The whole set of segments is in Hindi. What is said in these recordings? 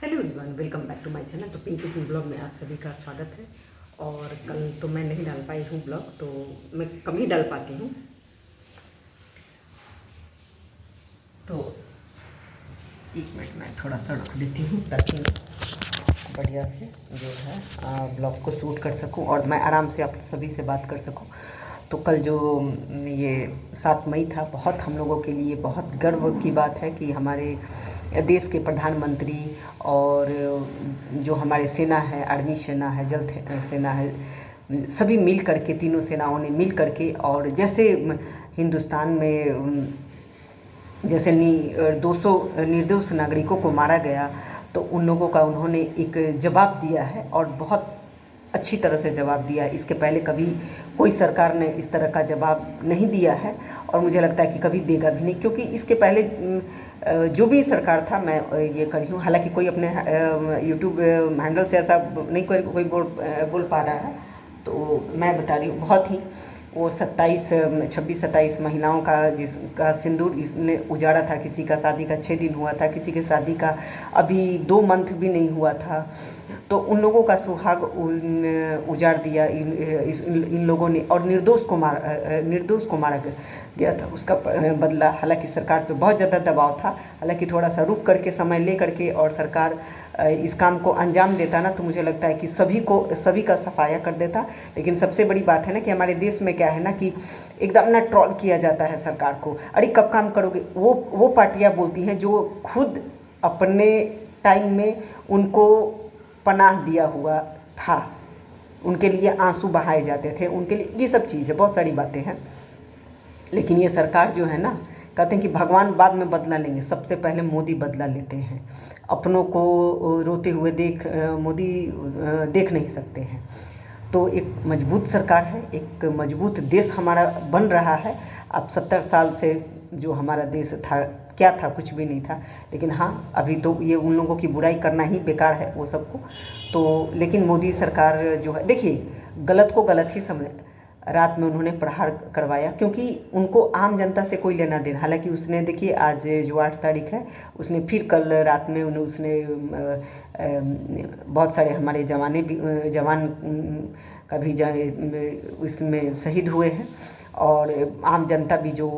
Hello everyone, welcome back to my channel. तो पिंकी सिंह ब्लॉग में आप सभी का स्वागत है। और कल तो मैं नहीं डाल पाई हूँ ब्लॉग, तो मैं कम ही डाल पाती हूँ। तो एक मिनट में थोड़ा सा रख देती हूँ ताकि बढ़िया से जो है ब्लॉग को शूट कर सकूँ और मैं आराम से आप सभी से बात कर सकूँ। तो कल जो ये 7 मई था, बहुत हम लोगों के लिए बहुत गर्व की बात है कि हमारे देश के प्रधानमंत्री और जो हमारे सेना है, आर्मी सेना है, जल सेना है, सभी मिल करके, तीनों सेनाओं ने मिल करके, और जैसे हिंदुस्तान में जैसे 200 निर्दोष नागरिकों को मारा गया, तो उन लोगों का उन्होंने एक जवाब दिया है और बहुत अच्छी तरह से जवाब दिया है। इसके पहले कभी कोई सरकार ने इस तरह का जवाब नहीं दिया है और मुझे लगता है कि कभी देगा भी नहीं, क्योंकि इसके पहले जो भी सरकार था, मैं ये करी हूँ, हालांकि कोई अपने यूट्यूब हैंडल से ऐसा नहीं कोई बोल पा रहा है, तो मैं बता रही हूँ। बहुत ही वो 26-27 महिलाओं का जिसका सिंदूर इसने उजाड़ा था, किसी का शादी का 6 दिन हुआ था, किसी के शादी का अभी 2 मंथ भी नहीं हुआ था, तो उन लोगों का सुहाग उजाड़ दिया इन लोगों ने, और निर्दोष को मारा गया था। उसका बदला, हालांकि सरकार पे बहुत ज़्यादा दबाव था, हालांकि थोड़ा सा रुक करके, समय ले करके और सरकार इस काम को अंजाम देता ना, तो मुझे लगता है कि सभी का सफाया कर देता। लेकिन सबसे बड़ी बात है ना कि हमारे देश में क्या है ना कि एकदम ना ट्रोल किया जाता है सरकार को। अरे कब काम करोगे? वो पार्टियां बोलती हैं जो खुद अपने टाइम में उनको पनाह दिया हुआ था, उनके लिए आंसू बहाए जाते थे, उनके लिए ये सब चीज़ है, बहुत सारी बातें हैं। लेकिन ये सरकार जो है ना, कहते हैं कि भगवान बाद में बदला लेंगे, सबसे पहले मोदी बदला लेते हैं। अपनों को रोते हुए मोदी देख नहीं सकते हैं। तो एक मजबूत सरकार है, एक मजबूत देश हमारा बन रहा है। अब 70 साल से जो हमारा देश था, क्या था? कुछ भी नहीं था। लेकिन हाँ, अभी तो ये उन लोगों की बुराई करना ही बेकार है वो सबको। तो लेकिन मोदी सरकार जो है, देखिए, गलत को गलत ही समझ, रात में उन्होंने प्रहार करवाया, क्योंकि उनको आम जनता से कोई लेना देना। हालांकि उसने, देखिए, आज जो 8 तारीख है, उसने फिर कल रात में उसने बहुत सारे हमारे जवान का भी इसमें शहीद हुए हैं, और आम जनता भी जो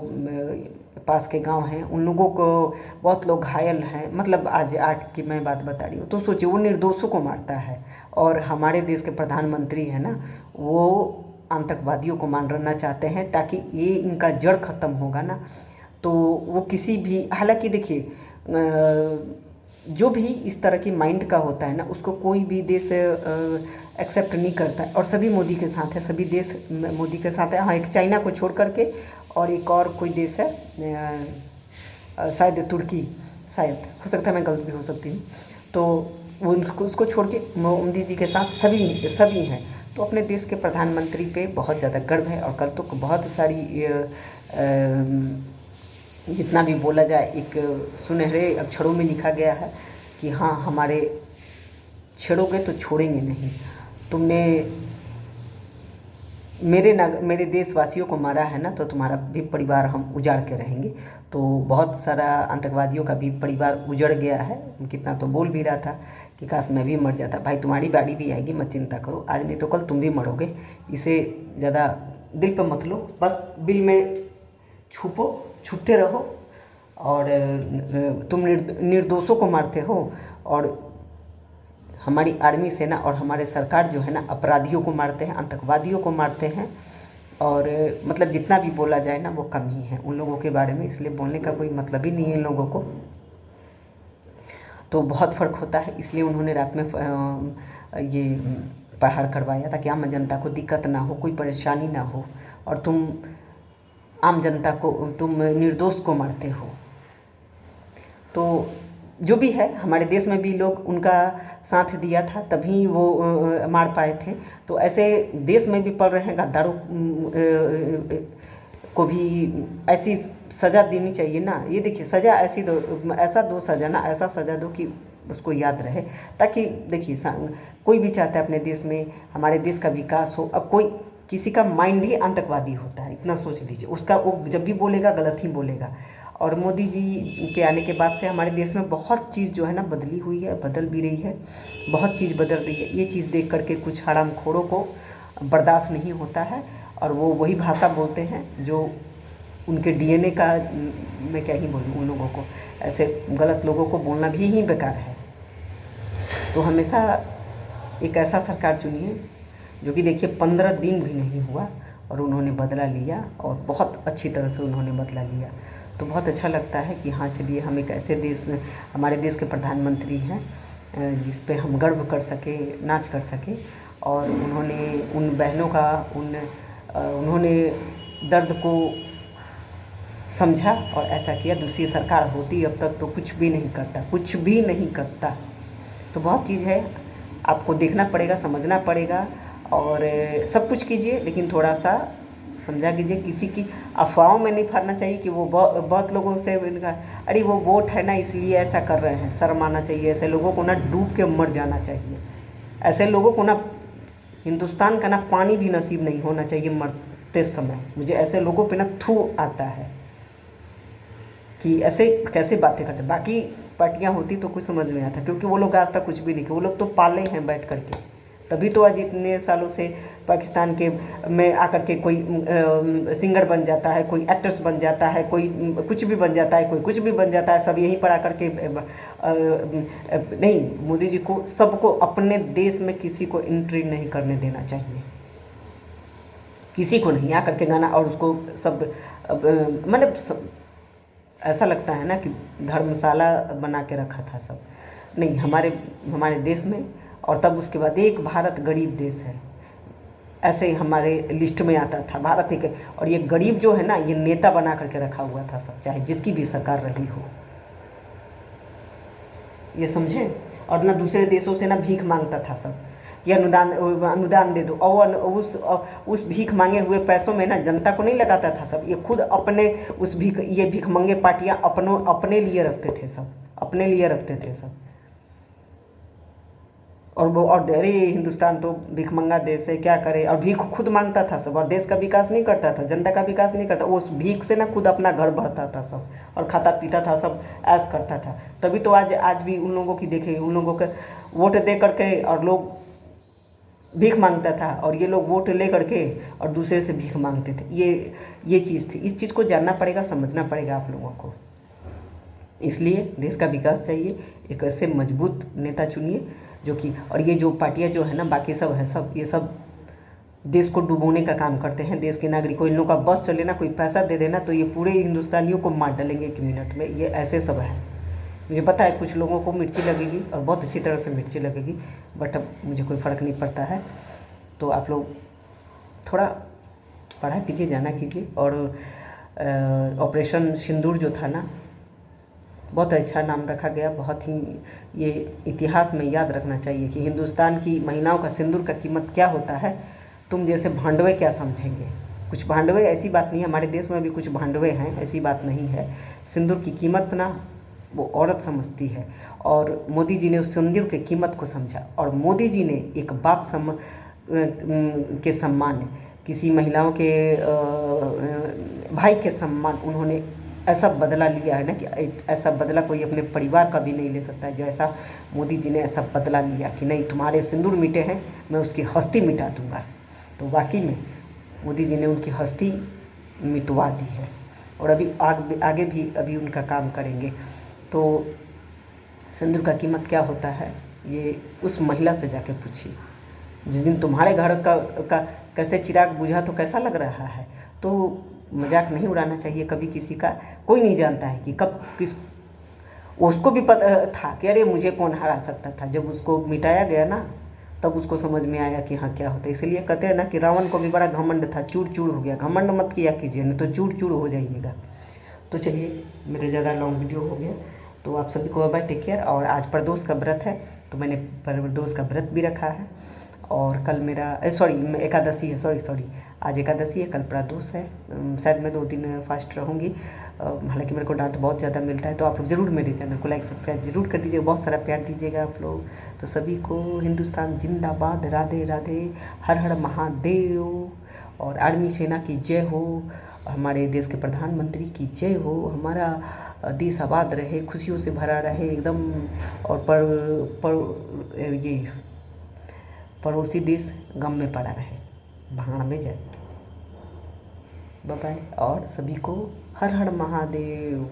पास के गांव हैं, उन लोगों को बहुत लोग घायल हैं। मतलब आज 8 की मैं बात बता रही हूँ। तो सोचिए, वो निर्दोषों को मारता है, और हमारे देश के प्रधानमंत्री हैं ना, वो आतंकवादियों को मारना चाहते हैं, ताकि ये इनका जड़ ख़त्म होगा ना, तो वो किसी भी, हालांकि देखिए, जो भी इस तरह की माइंड का होता है ना, उसको कोई भी देश एक्सेप्ट नहीं करता है, और सभी मोदी के साथ है, सभी देश मोदी के साथ है। हाँ, एक चाइना को छोड़ करके, और एक और कोई देश है, शायद तुर्की, शायद, हो सकता है मैं गलत भी हो सकती हूँ। तो वो उसको छोड़ के मोदी जी के साथ सभी हैं। तो अपने देश के प्रधानमंत्री पे बहुत ज़्यादा गर्व है। और कल तो बहुत सारी जितना भी बोला जाए, एक सुनहरे अक्षरों में लिखा गया है कि हाँ, हमारे छेड़ोगे तो छोड़ेंगे नहीं, तुमने मेरे देशवासियों को मारा है ना, तो तुम्हारा भी परिवार हम उजाड़ के रहेंगे। तो बहुत सारा आतंकवादियों का भी परिवार उजड़ गया है। कितना तो बोल भी रहा था कि काश मैं भी मर जाता। भाई, तुम्हारी बारी भी आएगी, मत चिंता करो, आज नहीं तो कल तुम भी मरोगे। इसे ज़्यादा दिल पर मत लो, बस दिल में छुपते रहो। और तुम निर्दोषों को मारते हो, और हमारी आर्मी सेना और हमारे सरकार जो है ना, अपराधियों को मारते हैं, आतंकवादियों को मारते हैं। और मतलब जितना भी बोला जाए ना, वो कम ही है उन लोगों के बारे में, इसलिए बोलने का कोई मतलब ही नहीं है इन लोगों को। तो बहुत फ़र्क होता है, इसलिए उन्होंने रात में ये प्रहार करवाया, ताकि आम जनता को दिक्कत ना हो, कोई परेशानी ना हो। और तुम आम जनता को, तुम निर्दोष को मारते हो। तो जो भी है, हमारे देश में भी लोग उनका साथ दिया था, तभी वो मार पाए थे। तो ऐसे देश में भी पड़ रहे हैं गद्दारों को भी ऐसी सज़ा देनी चाहिए ना। ये देखिए, सज़ा ऐसा सज़ा दो कि उसको याद रहे, ताकि देखिए, कोई भी चाहता है अपने देश में, हमारे देश का विकास हो। अब कोई, किसी का माइंड ही आतंकवादी होता है, इतना सोच लीजिए। उसका वो जब भी बोलेगा, गलत ही बोलेगा। और मोदी जी के आने के बाद से हमारे देश में बहुत चीज़ जो है ना बदली हुई है, बदल भी रही है, बहुत चीज़ बदल रही है। ये चीज़ देख करके कुछ हरामखोरों को बर्दाश्त नहीं होता है और वो वही भाषा बोलते हैं जो उनके डीएनए का, मैं क्या ही बोलूँ उन लोगों को, ऐसे गलत लोगों को बोलना भी ही बेकार है। तो हमेशा एक ऐसा सरकार चुनिए जो कि देखिए 15 दिन भी नहीं हुआ और उन्होंने बदला लिया और बहुत अच्छी तरह से उन्होंने बदला लिया। तो बहुत अच्छा लगता है कि हाँ चलिए हम एक ऐसे देश, हमारे देश के प्रधानमंत्री हैं जिस पे हम गर्व कर सके, नाच कर सके। और उन्होंने उन बहनों का उन्होंने दर्द को समझा और ऐसा किया। दूसरी सरकार होती अब तक तो कुछ भी नहीं करता, कुछ भी नहीं करता। तो बहुत चीज़ है, आपको देखना पड़ेगा, समझना पड़ेगा और सब कुछ कीजिए, लेकिन थोड़ा सा समझा कीजिए। किसी की अफवाहों में नहीं फंसना चाहिए कि वो बहुत लोगों से अरे वो वोट है ना इसलिए ऐसा कर रहे हैं। शर्म आना चाहिए। ऐसे लोगों को ना डूब के मर जाना चाहिए। ऐसे लोगों को ना हिंदुस्तान का ना पानी भी नसीब नहीं होना चाहिए मरते समय। मुझे ऐसे लोगों पे ना थू आता है कि ऐसे कैसे बातें करते। बाकी पार्टियां होती तो कुछ समझ में आता, क्योंकि वो लोग आज तक कुछ भी नहीं किए। वो लोग तो पाले हैं बैठ करके, तभी तो आज इतने सालों से पाकिस्तान के में आकर के कोई सिंगर बन जाता है, कोई एक्ट्रेस बन जाता है, कोई कुछ भी बन जाता है, कोई कुछ भी बन जाता है। सब यहीं पर आकर के नहीं, मोदी जी को सबको अपने देश में किसी को एंट्री नहीं करने देना चाहिए, किसी को नहीं आकर के गाना। और उसको सब मतलब ऐसा लगता है ना कि धर्मशाला बना के रखा था सब। नहीं, हमारे देश में, और तब उसके बाद एक भारत गरीब देश है, ऐसे ही हमारे लिस्ट में आता था भारत एक। और ये गरीब जो है ना, ये नेता बना करके रखा हुआ था सब, चाहे जिसकी भी सरकार रही हो, ये समझे। और ना दूसरे देशों से ना भीख मांगता था सब, ये अनुदान दे दो। और उस भीख मांगे हुए पैसों में ना जनता को नहीं लगाता था सब, ये खुद अपने ये भीख मांगे पार्टियां अपने लिए रखते थे सब, अपने लिए रखते थे सब। और अरे हिंदुस्तान तो भीख मंगा देश है, क्या करे। और भीख खुद मांगता था सब, और देश का विकास नहीं करता था, जनता का विकास नहीं करता। उस भीख से ना खुद अपना घर भरता था सब, और खाता पीता था सब, ऐश करता था। तभी तो आज भी उन लोगों की देखे, उन लोगों के वोट दे करके और लोग भीख मांगता था, और ये लोग वोट ले करके और दूसरे से भीख मांगते थे। ये चीज़ थी। इस चीज़ को जानना पड़ेगा, समझना पड़ेगा आप लोगों को। इसलिए देश का विकास चाहिए, एक ऐसे मजबूत नेता चुनिए जो कि, और ये जो पार्टियां जो है ना, बाकी सब है सब, ये सब देश को डुबोने का काम करते हैं। देश के नागरिकों, इन लोगों का बस चले ना, कोई पैसा दे देना तो ये पूरे हिंदुस्तानियों को मार डालेंगे 1 मिनट में। ये ऐसे सब है। मुझे पता है कुछ लोगों को मिर्ची लगेगी और बहुत अच्छी तरह से मिर्ची लगेगी, बट अब मुझे कोई फ़र्क नहीं पड़ता है। तो आप लोग थोड़ा पढ़ा कीजिए, जाना कीजिए। और ऑपरेशन सिंदूर जो था ना, बहुत अच्छा नाम रखा गया। बहुत ही ये इतिहास में याद रखना चाहिए कि हिंदुस्तान की महिलाओं का सिंदूर का कीमत क्या होता है। तुम जैसे भांडवे क्या समझेंगे। कुछ भांडवे, ऐसी बात नहीं है, हमारे देश में भी कुछ भांडवे हैं, ऐसी बात नहीं है। सिंदूर की कीमत ना वो औरत समझती है, और मोदी जी ने उस सिंदूर की कीमत को समझा। और मोदी जी ने एक बाप के सम्मान, किसी महिलाओं के भाई के सम्मान, उन्होंने ऐसा बदला लिया है ना कि ऐसा बदला कोई अपने परिवार का भी नहीं ले सकता है, जैसा मोदी जी ने ऐसा बदला लिया कि नहीं, तुम्हारे सिंदूर मिटे हैं, मैं उसकी हस्ती मिटा दूंगा। तो वाकई में मोदी जी ने उनकी हस्ती मिटवा दी है, और अभी आगे भी अभी उनका काम करेंगे। तो सिंदूर का कीमत क्या होता है, ये उस महिला से जाके पूछिए। जिस दिन तुम्हारे घर का कैसे चिराग बुझा तो कैसा लग रहा है। तो मजाक नहीं उड़ाना चाहिए कभी किसी का। कोई नहीं जानता है कि कब किस, उसको भी पता था कि अरे मुझे कौन हरा सकता था। जब उसको मिटाया गया ना, तब उसको समझ में आया कि हाँ क्या होता है। इसलिए कहते हैं ना कि रावण को भी बड़ा घमंड था, चूर चूर हो गया। घमंड मत किया कीजिए, नहीं तो चूर चूर हो जाइएगा। तो चलिए, मेरे ज़्यादा लॉन्ग वीडियो हो गया, तो आप सभी को बाय, टेक केयर। और आज प्रदोष का व्रत है, तो मैंने प्रदोष का व्रत भी रखा है। और कल मेरा एकादशी है, सॉरी आज एकादशी है, कल प्रदोष है। शायद मैं 2 दिन फास्ट रहूँगी। हालांकि मेरे को डांट बहुत ज़्यादा मिलता है। तो आप लोग ज़रूर मेरे चैनल को लाइक सब्सक्राइब जरूर कर दीजिएगा, बहुत सारा प्यार दीजिएगा आप लोग। तो सभी को हिंदुस्तान जिंदाबाद, राधे राधे, हर हर महादेव, और आर्मी सेना की जय हो। हमारे देश के प्रधानमंत्री की जय हो। हमारा देश आबाद रहे, खुशियों से भरा रहे एकदम। और ये पड़ोसी देश गम में पड़ा रहे, भाड़ में जाए। Bye bye. और सभी को हर हर महादेव।